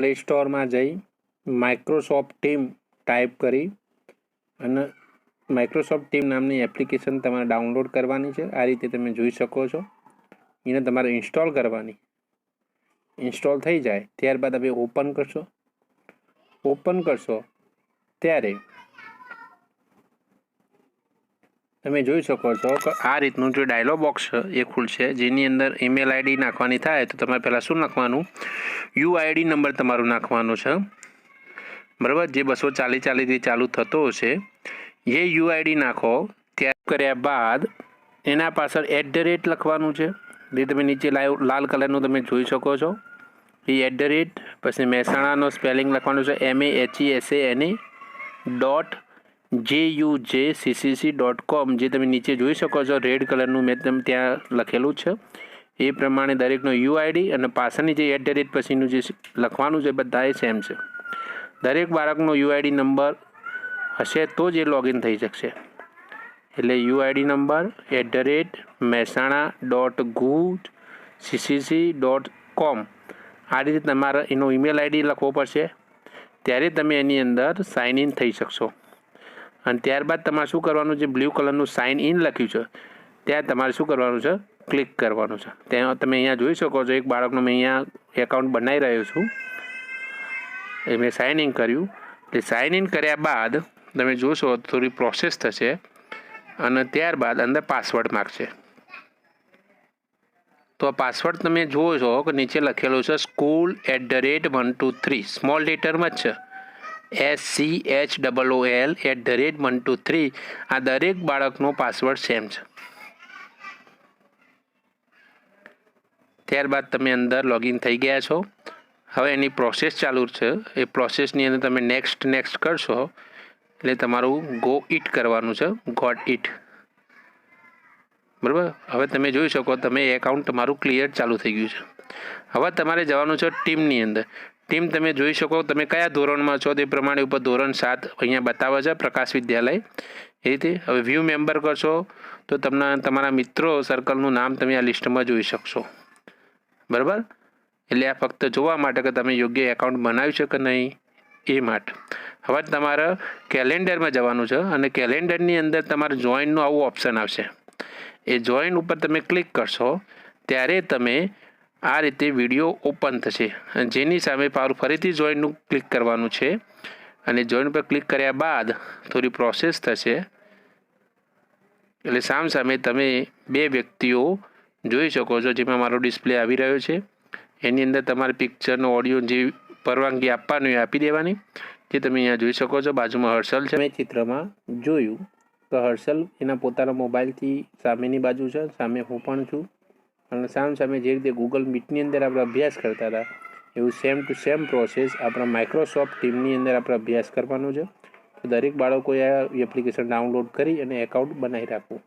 Play સ્ટોરમાં જઈ Microsoft team type કરી અને માઇક્રોસોફ્ટ ટીમ નામની એપ્લિકેશન તમારે ડાઉનલોડ કરવાની છે। આ રીતે તમે જોઈ શકો છો। એને તમારે ઇન્સ્ટોલ કરવાની। ઇન્સ્ટોલ થઈ જાય ત્યારબાદ તમે ઓપન કરશો। ઓપન કરશો ત્યારે તમે જોઈ શકો છો કે આ રીતનું જે ડાયલોગ બોક્સ છે એ ખુલશે, જેની અંદર ઈમેલ આઈડી નાખવાની થાય તો તમારે પહેલાં શું નાખવાનું, યુઆઈડી નંબર તમારું નાખવાનો છે, બરાબર, જે 240 ચાલુ થતો હશે એ યુઆઈડી નાખો। ત્યાં કર્યા બાદ એના પાછળ @ લખવાનું છે, જે તમે નીચે લાલ કલરનું તમે જોઈ શકો છો એ @ પછી મહેસાણાનો સ્પેલિંગ લખવાનું છે MAHESANA.JUJCCC.com, જે તમે નીચે જોઈ શકો છો રેડ કલરનું મેં તમે ત્યાં લખેલું છે। એ પ્રમાણે દરેકનો યુઆઈડી અને પાછળની જે @ પછીનું જે લખવાનું છે બધા એ સેમ છે। દરેક બાળકનો યુઆઈડી નંબર હશે તો જ એ લોગિન થઈ શકશે। એટલે યુઆઈડી નંબર @mehsana.guccc.com આ રીતે તમારે એનો ઈમેલ આઈડી લખવો પડશે, ત્યારે તમે એની અંદર સાઇન ઇન થઈ શકશો। અને ત્યારબાદ તમારે શું કરવાનું છે, બ્લુ કલરનું સાઇન ઇન લખ્યું છે ત્યાં તમારે શું કરવાનું છે, ક્લિક કરવાનું છે। ત્યાં તમે અહીંયા જોઈ શકો છો એક બાળકનું મેં અહીંયા એકાઉન્ટ બનાવી રહ્યો છું, એ મેં સાઇન ઇન કર્યું। એટલે સાઇન ઇન કર્યા બાદ તમે જોશો થોડી પ્રોસેસ થશે અને ત્યારબાદ અંદર પાસવર્ડ માગશે। તો આ પાસવર્ડ તમે જુઓ છો કે નીચે લખેલું છે school@123 સ્મોલ લેટરમાં જ છે, SCHOOL@123। આ દરેક બાળકનો પાસવર્ડ સેમ છે। ત્યારબાદ તમે અંદર લોગિન થઈ ગયા છો। હવે એની પ્રોસેસ ચાલુ છે, એ પ્રોસેસની અંદર તમે નેક્સ્ટ કરશો એટલે તમારું ગો ઇટ કરવાનું છે, ગોટ ઇટ, બરાબર। હવે તમે જોઈ શકો તમે એકાઉન્ટ તમારું ક્લિયર ચાલુ થઈ ગયું છે। હવે તમારે જવાનું છે ટીમની અંદર। ટીમ તમે જોઈ શકો તમે કયા ધોરણમાં છો તે પ્રમાણે ઉપર ધોરણ 7 અહીંયા બતાવે છે, પ્રકાશ વિદ્યાલય, એ રીતે। હવે વ્યૂ મેમ્બર કરશો તો તમને તમારા મિત્રો સર્કલનું નામ તમે આ લિસ્ટમાં જોઈ શકશો, બરાબર। એટલે આ ફક્ત જોવા માટે કે તમે યોગ્ય એકાઉન્ટ બનાવ્યું છે કે નહીં એ માટે। હવે તમારે કેલેન્ડરમાં જવાનું છે અને કેલેન્ડરની અંદર તમારે જોઈનનું આવું ઓપ્શન આવશે। એ જોઈન ઉપર તમે ક્લિક કરશો ત્યારે તમે આ રીતે વિડીયો ઓપન થશે, જેની સામે ફરીથી જોઈનનું ક્લિક કરવાનું છે અને જોઈન પર ક્લિક કર્યા બાદ થોડી પ્રોસેસ થશે એટલે સામે તમે 2 વ્યક્તિઓ જોઈ શકો છો, જેમાં મારો ડિસ્પ્લે આવી રહ્યો છે। એની અંદર તમારે પિક્ચરનો ઓડિયો જે પરવાનગી આપવાની આપી દેવાની, જે તમે અહીંયા જોઈ શકો છો। બાજુમાં હર્ષલ છે, મેં ચિત્રમાં જોયું તો હર્ષલ એના પોતાના મોબાઈલથી સામેની બાજુ છે, સામે હું પણ છું અને સામે જે રીતે ગૂગલ મીટની અંદર આપણે અભ્યાસ કરતા હતા એવું સેમ ટુ સેમ પ્રોસેસ આપણા માઇક્રોસોફ્ટ ટીમની અંદર આપણે અભ્યાસ કરવાનો છે। તો દરેક બાળકોએ આ એપ્લિકેશન ડાઉનલોડ કરી અને એકાઉન્ટ બનાવી રાખવું।